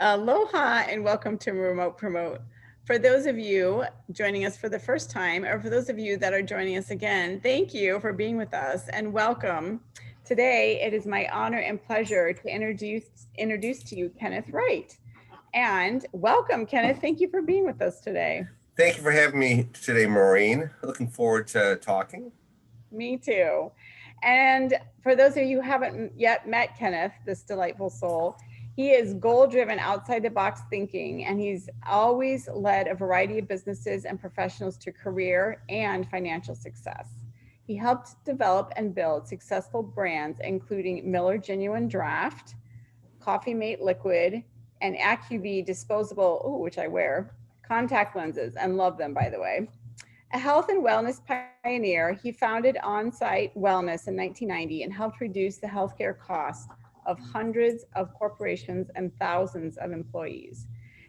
Aloha and welcome to Remote Promote. For those of you joining us for the first time, or for those of you that are joining us again, thank you for being with us and welcome. Today, it is my honor and pleasure to introduce to you Kenneth Wright. And welcome, Kenneth. Thank you for being with us today. Thank you for having me today, Maureen. Looking forward to talking. Me too. And for those of you who haven't yet met Kenneth, this delightful soul, he is goal-driven, outside-the-box thinking, and he's always led a variety of businesses and professionals to career and financial success. He helped develop and build successful brands, including Miller Genuine Draft, Coffee Mate Liquid, and Acuvue Disposable, which I wear, contact lenses, and love them, by the way. A health and wellness pioneer, he founded Onsite Wellness in 1990 and helped reduce the healthcare costs of hundreds of corporations and thousands of employees.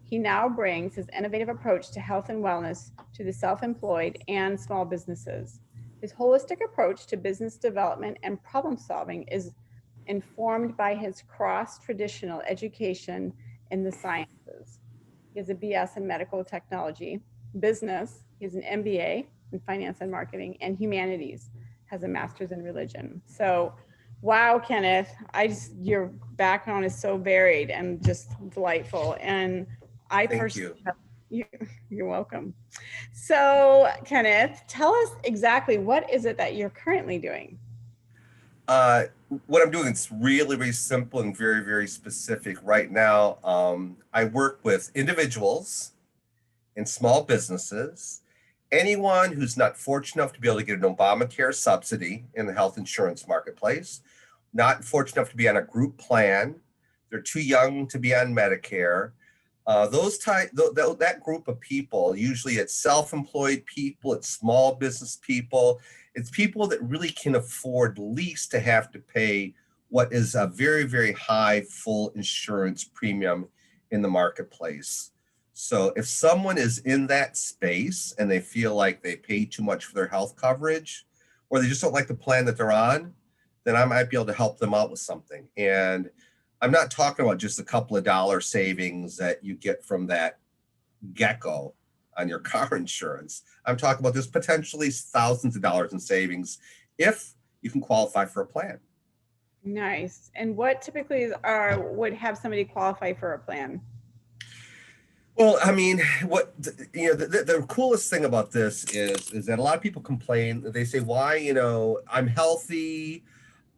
He now brings his innovative approach to health and wellness to the self-employed and small businesses. His holistic approach to business development and problem solving is informed by his cross-traditional education in the sciences. He has a B.S. in Medical Technology, business. He has an MBA in Finance and Marketing, and humanities, has a master's in religion. So, wow, Kenneth, your background is so varied and just delightful. And I Thank personally you. you're welcome. So, Kenneth, tell us exactly what is it that you're currently doing? What I'm doing is really, really simple and very, very specific. Right now, I work with individuals and small businesses, anyone who's not fortunate enough to be able to get an Obamacare subsidy in the health insurance marketplace, not fortunate enough to be on a group plan, they're too young to be on Medicare. That group of people, usually it's self-employed people, it's small business people, it's people that really can afford least to have to pay what is a very, very high full insurance premium in the marketplace. So if someone is in that space and they feel like they pay too much for their health coverage, or they just don't like the plan that they're on, then I might be able to help them out with something. And I'm not talking about just a couple of dollar savings that you get from that gecko on your car insurance. I'm talking about this potentially thousands of dollars in savings if you can qualify for a plan. Nice. And what typically would have somebody qualify for a plan? Well, I mean, the coolest thing about this is that a lot of people complain. They say, "Why, I'm healthy.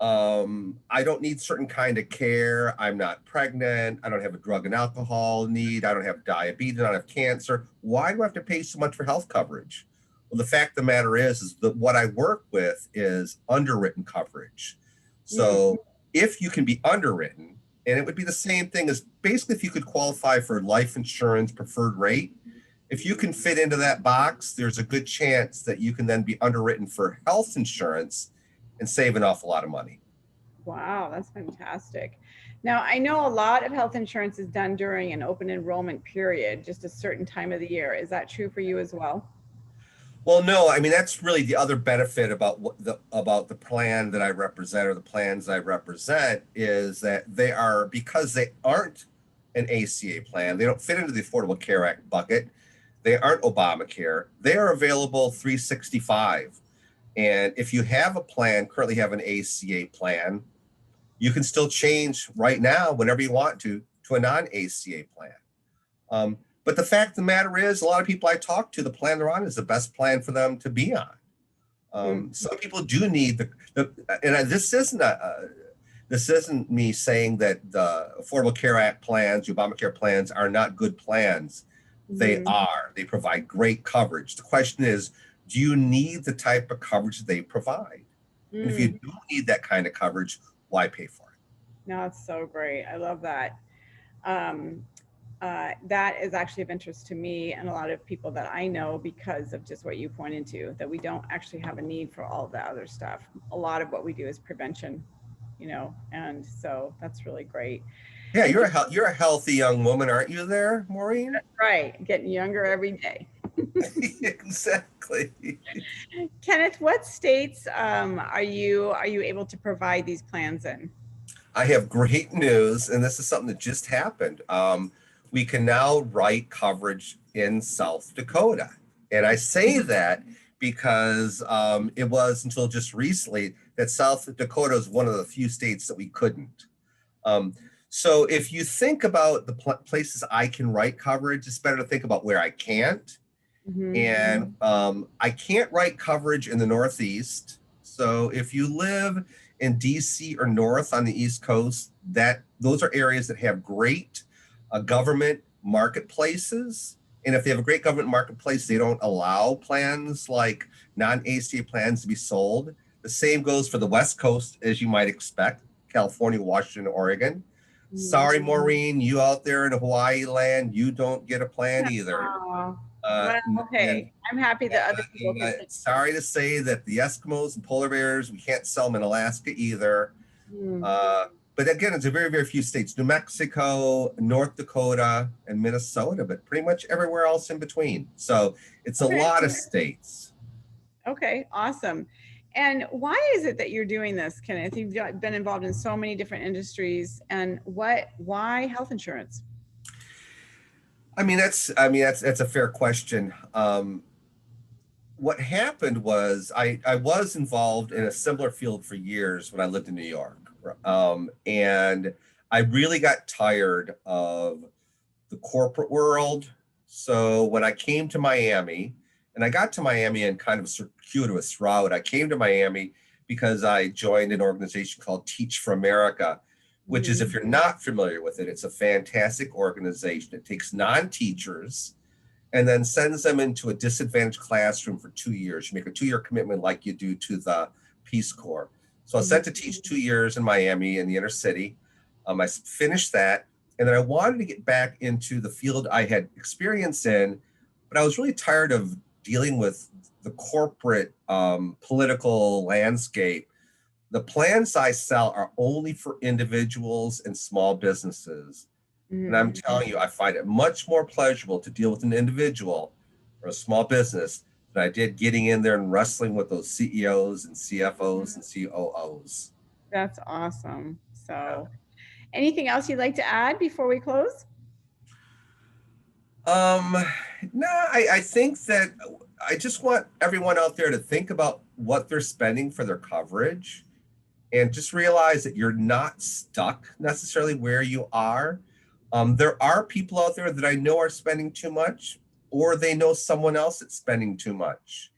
I don't need certain kind of care. I'm not pregnant. I don't have a drug and alcohol need. I don't have diabetes. I don't have cancer. Why do I have to pay so much for health coverage?" Well, the fact of the matter is that what I work with is underwritten coverage. So if you can be underwritten, and it would be the same thing as basically if you could qualify for life insurance preferred rate, if you can fit into that box, there's a good chance that you can then be underwritten for health insurance and save an awful lot of money. Wow, that's fantastic. Now, I know a lot of health insurance is done during an open enrollment period, just a certain time of the year. Is that true for you as well? Well, no, I mean that's really the other benefit about the plan that I represent, or the plans I represent, is that they are, because they aren't an ACA plan, they don't fit into the Affordable Care Act bucket, they aren't Obamacare, they are available 365. And if you have a plan, currently have an ACA plan, you can still change right now whenever you want to a non-ACA plan. But the fact of the matter is, a lot of people I talk to, the plan they're on is the best plan for them to be on. Some people do need and this isn't me saying that the Affordable Care Act plans, the Obamacare plans, are not good plans. They are. They provide great coverage. The question is, do you need the type of coverage they provide? And if you do need that kind of coverage, why pay for it? No, it's so great. I love that. That is actually of interest to me and a lot of people that I know, because of just what you pointed to, that we don't actually have a need for all the other stuff. A lot of what we do is prevention, and so that's really great. Yeah, And you're a healthy young woman, aren't you there, Maureen? right, getting younger every day. Exactly. Kenneth, what states are you able to provide these plans in? I have great news, and this is something that just happened. We can now write coverage in South Dakota. And I say that because it was until just recently that South Dakota is one of the few states that we couldn't. Um, so if you think about the places I can write coverage, it's better to think about where I can't. Mhm. And I can't write coverage in the Northeast. So if you live in DC or north on the East Coast, that those are areas that have great government marketplaces. And if they have a great government marketplace, they don't allow plans like non-ACA plans to be sold. The same goes for the West Coast, as you might expect, California, Washington, Oregon. Mhm. Sorry, Maureen, you out there in Hawaii land, you don't get a plan either. Oh, Uh, well, and okay. I'm happy that other people I'm get sorry to say that the Eskimos and polar bears, we can't sell them in Alaska either. to. Uh, but again, it's a very, very few states: New Mexico, North Dakota, and Minnesota, but pretty much everywhere else in between. So it's a Okay. lot of states. Okay, awesome. And why is it that you're doing this, Kenneth? You've been involved in so many different industries, and why health insurance? I mean, that's a fair question. What happened was I was involved in a similar field for years when I lived in New York. And I really got tired of the corporate world. So when I came to Miami, and I got to Miami in kind of a circuitous route, I came to Miami because I joined an organization called Teach for America, which is, Mhm. if you're not familiar with it, it's a fantastic organization. It takes non-teachers and then sends them into a disadvantaged classroom for 2 years. You make a 2 year commitment like you do to the Peace Corps. So I was Mhm. sent to teach 2 years in Miami in the inner city. I finished that. And then I wanted to get back into the field I had experience in, but I was really tired of dealing with the corporate political landscape. The plans I sell are only for individuals and small businesses. And Mhm. I'm telling you, I find it much more pleasurable to deal with an individual or a small business than I did getting in there and wrestling with those CEOs and CFOs and COOs. That's awesome. So, anything else you'd like to add before we close? Um, no, I think that I just want everyone out there to think about what they're spending for their coverage and just realize that you're not stuck necessarily where you are. There are people out there that I know are spending too much, or they know someone else that's spending too much.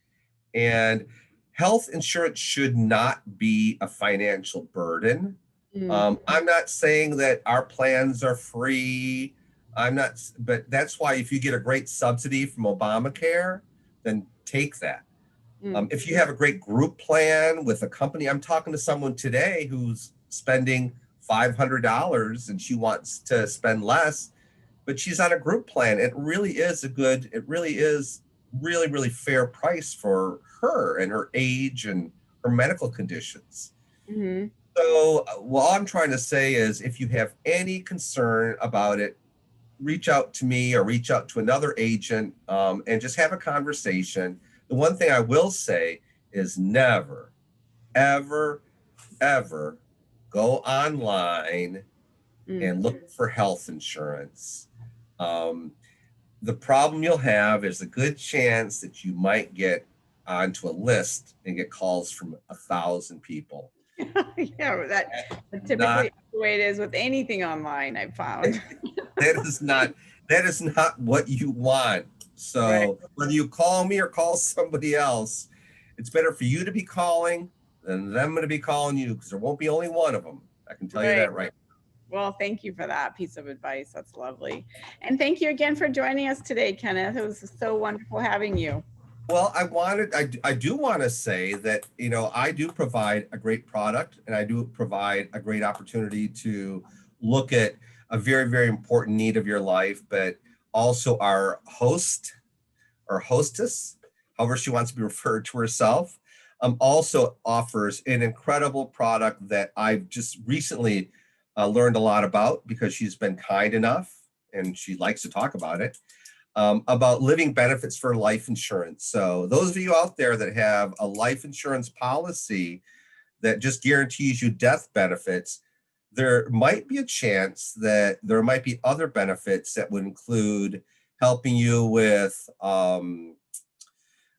And health insurance should not be a financial burden. Mm. I'm not saying that our plans are free. I'm not, but that's why if you get a great subsidy from Obamacare, then take that. Mm. If you have a great group plan with a company, I'm talking to someone today who's spending $500 and she wants to spend less, but she's on a group plan. It really is really, really fair price for her and her age and her medical conditions. Mhm. So, what I'm trying to say is if you have any concern about it, reach out to me or reach out to another agent and just have a conversation. The one thing I will say is never, ever, ever go online Mm. and look for health insurance. Um, the problem you'll have is a good chance that you might get onto a list and get calls from 1,000 people. Yeah, that typically Not is the way it is with anything online, I've found. that is not that is not what you want. Right. So whether you call me or call somebody else, it's better for you to be calling than them to be calling you because there won't be only one of them. I can tell you Right. that right. Well, thank you for that piece of advice. That's lovely. And thank you again for joining us today, Kenneth. It was so wonderful having you. Well, I do want to say that, I do provide a great product and I do provide a great opportunity to look at a very, very important need of your life, but also our host or hostess, however she wants to be referred to herself, also offers an incredible product that I've just recently learned a lot about because she's been kind enough and she likes to talk about living benefits for life insurance. So those of you out there that have a life insurance policy that just guarantees you death benefits, there might be a chance that there might be other benefits that would include helping you with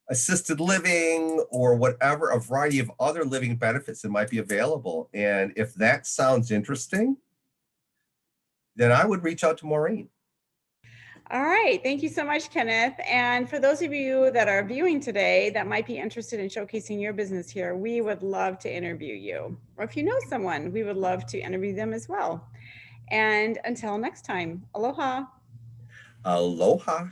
assisted living or whatever, a variety of other living benefits that might be available. And if that sounds interesting, then I would reach out to Maureen. All right. Thank you so much, Kenneth. And for those of you that are viewing today that might be interested in showcasing your business here, we would love to interview you. Or if you know someone, we would love to interview them as well. And until next time, aloha. Aloha.